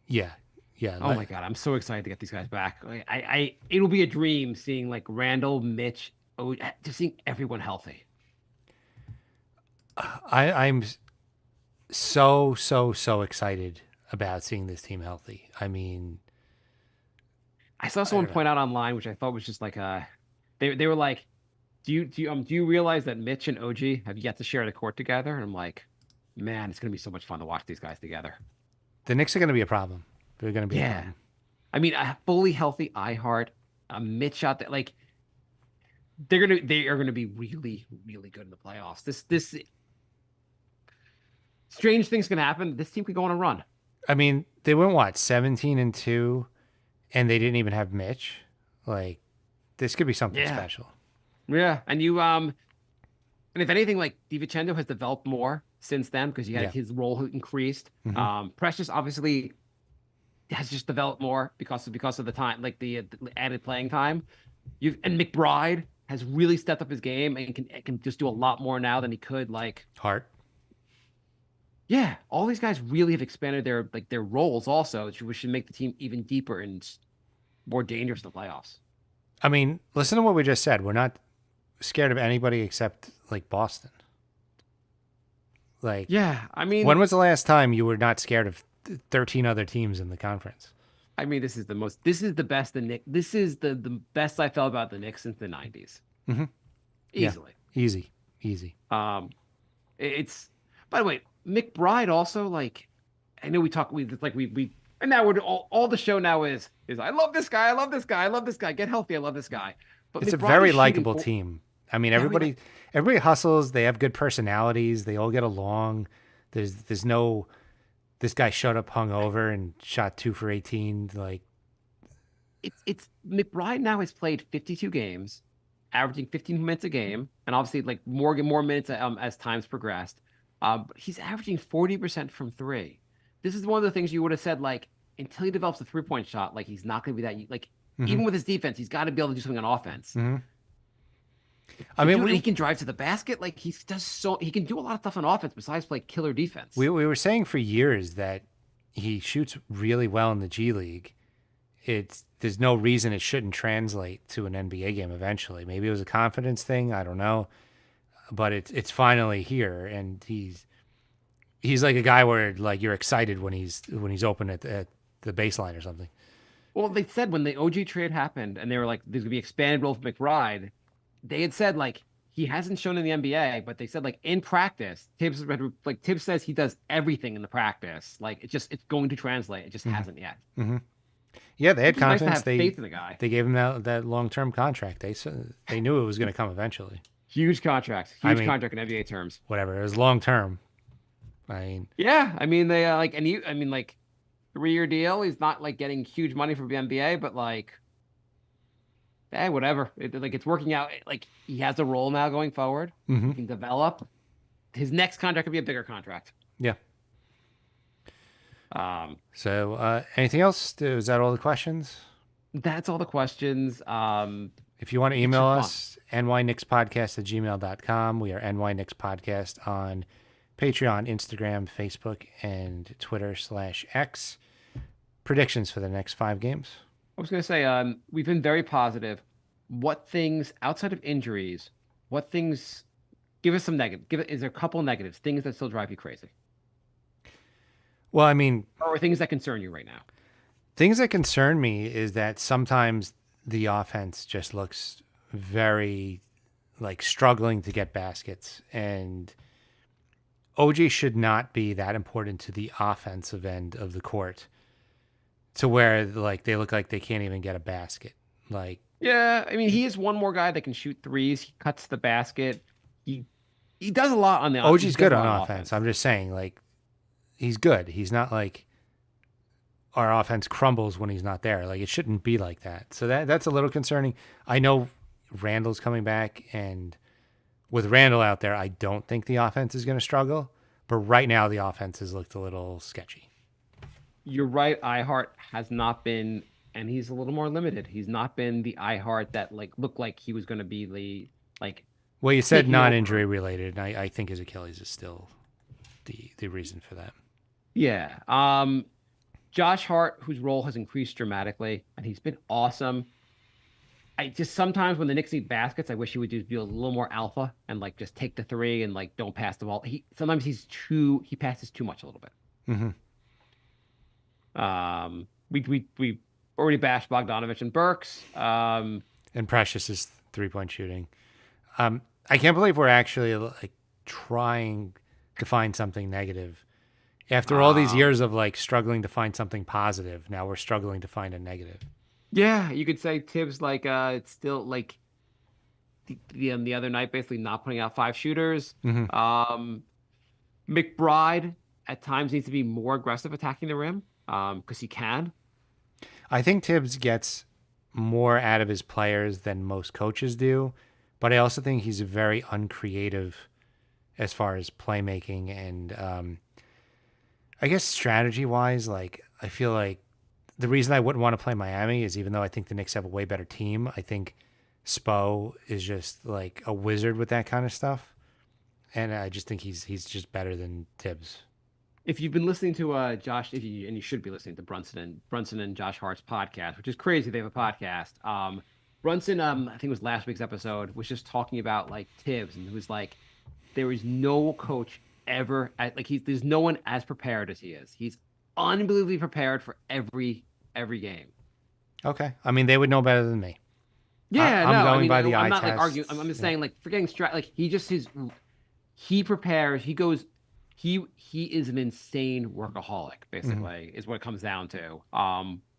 Speaker 4: Yeah. Yeah.
Speaker 5: oh my god, I'm so excited to get these guys back. It'll be a dream seeing like Randall, Mitch, just seeing everyone healthy.
Speaker 4: I'm so excited about seeing this team healthy. I mean,
Speaker 5: I saw someone
Speaker 4: don't know.
Speaker 5: point out online, which I thought was just they were like, do you realize that Mitch and OG have yet to share the court together? And I'm like, man, it's gonna be so much fun to watch these guys together.
Speaker 4: the Knicks are going to be a problem. They're going to be a
Speaker 5: Yeah.
Speaker 4: problem.
Speaker 5: I mean, a fully healthy iHeart, Mitch out there, like they are gonna be really, really good in the playoffs. This strange things can happen. This team could go on a run.
Speaker 4: I mean, they went 17-2, and they didn't even have Mitch. Like, this could be something
Speaker 5: Yeah.
Speaker 4: special.
Speaker 5: Yeah, and and if anything, like DiVincenzo has developed more since then because
Speaker 4: Yeah.
Speaker 5: his role increased.
Speaker 4: Mhm.
Speaker 5: Precious obviously has just developed more because of the time, like the added playing time. And McBride has really stepped up his game and can just do a lot more now than he could. Like,
Speaker 4: Hart.
Speaker 5: yeah, all these guys really have expanded their roles also, which should make the team even deeper and more dangerous in the playoffs.
Speaker 4: I mean, listen to what we just said. We're not scared of anybody except like Boston. Like,
Speaker 5: Yeah, I mean,
Speaker 4: when was the last time you were not scared of 13 other teams in the conference?
Speaker 5: I mean, this is the best this is the best I felt about the Knicks since the 90s.
Speaker 4: Mhm. Yeah.
Speaker 5: Easily.
Speaker 4: Easy.
Speaker 5: It's by the way, McBride also I know and now we're all the show now is I love this guy, I love this guy, I love this guy, get healthy, I love this guy. But
Speaker 4: It's a
Speaker 5: McBride
Speaker 4: very
Speaker 5: is shooting
Speaker 4: likable
Speaker 5: for-
Speaker 4: team. I mean,
Speaker 5: Very
Speaker 4: everybody hustles. They have good personalities. They all get along. There's no, this guy showed up hungover and shot 2 for 18. Like,
Speaker 5: It's McBride now has played 52 games, averaging 15 minutes a game, and obviously like more minutes as time's progressed. But he's averaging 40% from three. This is one of the things you would have said until he develops a 3-point shot, he's not going to be that even with his defense, he's got to be able to do something on offense.
Speaker 4: I mean,
Speaker 5: Dude, he can drive to the basket. He can do a lot of stuff on offense besides play killer defense.
Speaker 4: we were saying for years that he shoots really well in the G League. There's no reason it shouldn't translate to an NBA game eventually. Maybe it was a confidence thing. I don't know, but it's finally here, and he's like a guy where you're excited when he's open at the baseline or something.
Speaker 5: Well, they said when the OG trade happened and they were like, there's going to be expanded role for McBride, they had said he hasn't shown in the NBA, but they said in practice, Tibbs says he does everything in the practice. It's going to translate. It just hasn't yet.
Speaker 4: Yeah, they had
Speaker 5: It's nice to
Speaker 4: confidence.
Speaker 5: have faith in the guy.
Speaker 4: They gave him that long-term contract. They knew it was going to come eventually.
Speaker 5: Huge contract.
Speaker 4: I
Speaker 5: Huge
Speaker 4: mean-
Speaker 5: contract in NBA terms.
Speaker 4: Whatever, it was long-term. I mean,
Speaker 5: Yeah, I mean they 3-year deal. He's not getting huge money from the NBA, but whatever. It's working out. He has a role now going forward.
Speaker 4: Mhm.
Speaker 5: He can develop. His next contract could be a bigger contract.
Speaker 4: yeah.
Speaker 5: Um,
Speaker 4: So, anything else? Is that all the questions?
Speaker 5: that's all the questions.
Speaker 4: If you want to email
Speaker 5: fun.
Speaker 4: us, nyknickspodcast@gmail.com. We are nyknickspodcast on Patreon, Instagram, Facebook, and Twitter/X. Predictions for the next 5 games?
Speaker 5: I was going to say, we've been very positive. What things outside of injuries? What things? Give us some negative. Is there a couple negatives? Things that still drive you crazy,
Speaker 4: Well, I mean,
Speaker 5: or things that concern you right now?
Speaker 4: things that concern me is that sometimes the offense just looks very like struggling to get baskets, and OG should not be that important to the offensive end of the court to where like they look like they can't even get a basket. Like
Speaker 5: Yeah, I mean, he is one more guy that can shoot threes. He cuts the basket. He does a lot on the. He
Speaker 4: OG's
Speaker 5: does
Speaker 4: good
Speaker 5: a lot
Speaker 4: on offense. I'm just saying, like, he's good. He's not like our offense crumbles when he's not there. Like, it shouldn't be like that. So that's a little concerning. I know Randall's coming back, and with Randall out there, I don't think the offense is going to struggle. But right now, the offense has looked a little sketchy.
Speaker 5: You're right. iHeart has not been, and he's a little more limited. He's not been the iHeart that like looked like he was going to be the like.
Speaker 4: Well, you said
Speaker 5: taking over.
Speaker 4: non-injury related, and I think his Achilles is still the reason for that.
Speaker 5: Yeah. Josh Hart, whose role has increased dramatically, and he's been awesome. I just sometimes when the Knicks need baskets, I wish he would just be a little more alpha and like just take the three and like don't pass the ball. He passes too much a little bit.
Speaker 4: Mm-hmm.
Speaker 5: We already bashed Bogdanovich and Burks.
Speaker 4: And Precious's 3-point shooting. I can't believe we're actually like trying to find something negative. After all these years of like struggling to find something positive, now we're struggling to find a negative.
Speaker 5: Yeah, you could say Tibbs like it's still like the other night basically not putting out 5 shooters.
Speaker 4: Mm-hmm.
Speaker 5: McBride at times needs to be more aggressive attacking the rim because he can.
Speaker 4: I think Tibbs gets more out of his players than most coaches do, but I also think he's very uncreative as far as playmaking and I guess strategy wise. Like I feel like the reason I wouldn't want to play Miami is even though I think the Knicks have a way better team, I think Spo is just like a wizard with that kind of stuff, and I just think he's just better than Tibbs.
Speaker 5: If you've been listening to Josh, and you should be listening to Brunson and Josh Hart's podcast, which is crazy. They have a podcast. Brunson, I think it was last week's episode, was just talking about like Tibbs, and it was like there is no coach ever there's no one as prepared as he is. He's unbelievably prepared for every game.
Speaker 4: Okay, I mean they would know better than me.
Speaker 5: Yeah,
Speaker 4: I'm
Speaker 5: no,
Speaker 4: going
Speaker 5: I mean,
Speaker 4: by the eye
Speaker 5: I'm not like
Speaker 4: test.
Speaker 5: arguing. I'm just saying like forgetting like he prepares. He goes. He is an insane workaholic. Basically, is what it comes down to.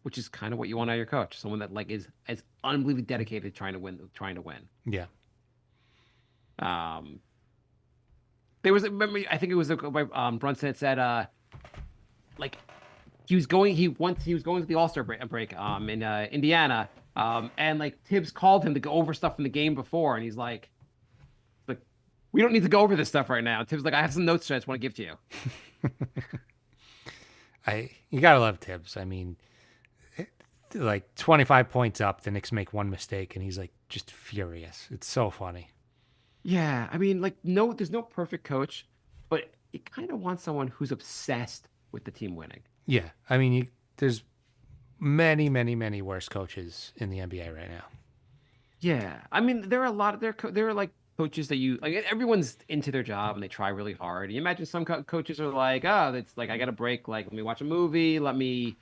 Speaker 5: Which is kind of what you want out of your coach, someone that like is as unbelievably dedicated trying to win.
Speaker 4: Yeah.
Speaker 5: There was remember I think it was Brunson had said like he was going to the All-Star break in Indiana and like Tibbs called him to go over stuff from the game before and he's like we don't need to go over this stuff right now. Tibbs like I have some notes I just want to give to you.
Speaker 4: You gotta love Tibbs. I mean, like 25 points up, the Knicks make one mistake and he's like just furious. It's so funny.
Speaker 5: Yeah, I mean, like, no, there's no perfect coach, but you kind of want someone who's obsessed with the team winning.
Speaker 4: Yeah, I mean, there's many, many, many worse coaches in the NBA right now.
Speaker 5: Yeah, I mean, there are a lot of there are like coaches that you like. Everyone's into their job and they try really hard. You imagine some coaches are like, oh, it's like I got a break. Like, let me watch a movie. Let me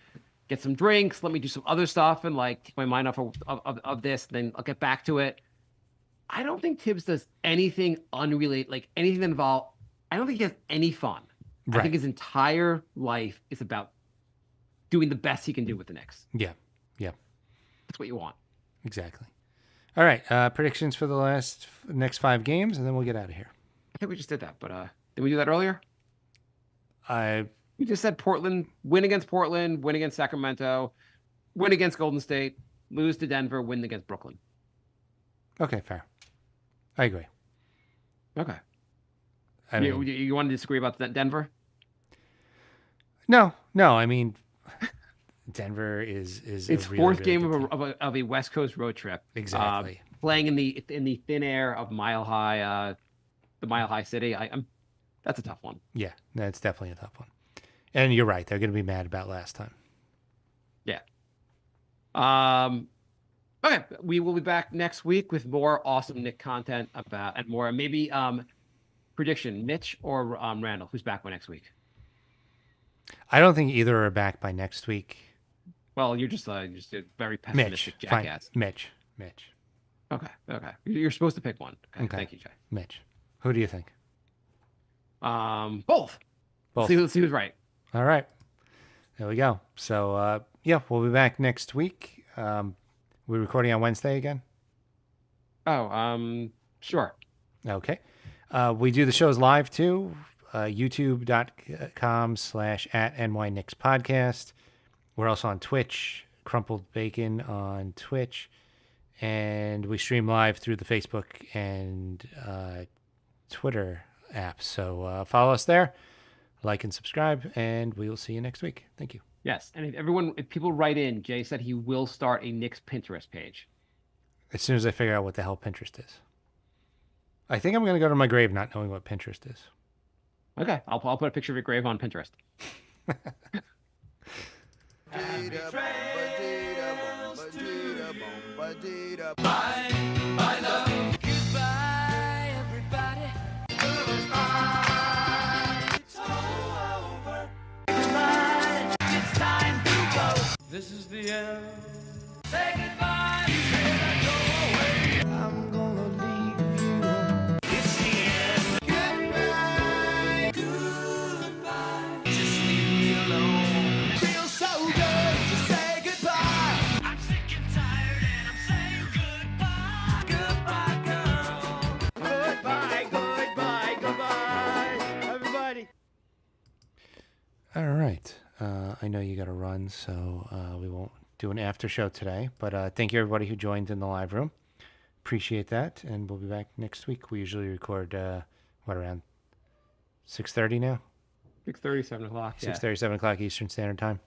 Speaker 5: get some drinks. Let me do some other stuff and like take my mind off of this. Then I'll get back to it. I don't think Tibbs does anything unrelated, like anything that involves. I don't think he has any fun.
Speaker 4: Right.
Speaker 5: I think his entire life is about doing the best he can do with the Knicks.
Speaker 4: Yeah.
Speaker 5: That's what you want.
Speaker 4: Exactly. All right. Predictions for the next 5 games, and then we'll get out of here.
Speaker 5: I think we just did that, but did we do that earlier? We just said Portland, win against Portland, win against Sacramento, win against Golden State, lose to Denver, win against Brooklyn.
Speaker 4: Okay, fair. I agree.
Speaker 5: Okay.
Speaker 4: I mean,
Speaker 5: you want to disagree about Denver?
Speaker 4: No. I mean, Denver is
Speaker 5: its
Speaker 4: a really,
Speaker 5: fourth
Speaker 4: really
Speaker 5: game
Speaker 4: good team.
Speaker 5: of a West Coast road trip.
Speaker 4: Exactly.
Speaker 5: playing in the thin air of Mile High, the Mile High City. That's a tough one.
Speaker 4: Yeah, that's definitely a tough one. And you're right. They're going to be mad about last time.
Speaker 5: Yeah. Okay, we will be back next week with more awesome Nick content and more. Maybe prediction: Mitch or Randall? Who's back by next week?
Speaker 4: I don't think either are back by next week.
Speaker 5: Well, you're just a very pessimistic
Speaker 4: Mitch, fine.
Speaker 5: jackass.
Speaker 4: Mitch.
Speaker 5: Okay. You're supposed to pick one. Okay. Thank you, Jay.
Speaker 4: Mitch. Who do you think?
Speaker 5: Both.
Speaker 4: Both.
Speaker 5: Let's see who's right.
Speaker 4: All right. There we go. So, yeah, we'll be back next week. We're recording on Wednesday again?
Speaker 5: Oh, sure.
Speaker 4: Okay. We do the shows live too. youtube.com/@NYKnicksPodcast. We're also on Twitch, Crumpled Bacon on Twitch. And we stream live through the Facebook and Twitter apps. So follow us there, like and subscribe, and we will see you next week. Thank you.
Speaker 5: Yes, and if people write in, Jay said he will start a Knicks Pinterest page.
Speaker 4: As soon as I figure out what the hell Pinterest is. I think I'm going to go to my grave not knowing what Pinterest is.
Speaker 5: Okay, I'll put a picture of your grave on Pinterest.
Speaker 3: Goodbye, everybody. It's all over. Goodbye. It's time to go.
Speaker 1: This is the end.
Speaker 3: Say goodbye. You cannot go away. I'm gonna leave you. It's the end. Goodbye. Goodbye. Just leave me alone. Feels so good to say goodbye. I'm sick and tired and I'm saying goodbye. Goodbye, girl. Goodbye, everybody.
Speaker 4: All right. I know you got to run, so we won't do an after show today. But thank you, everybody who joined in the live room. Appreciate that. And we'll be back next week. We usually record, around 6:30 now?
Speaker 5: 6:30, 7 o'clock.
Speaker 4: 6:30, 7 o'clock Eastern Standard Time.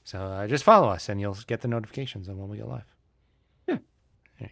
Speaker 4: So just follow us, and you'll get the notifications on when we go live.
Speaker 5: Yeah.
Speaker 4: All right,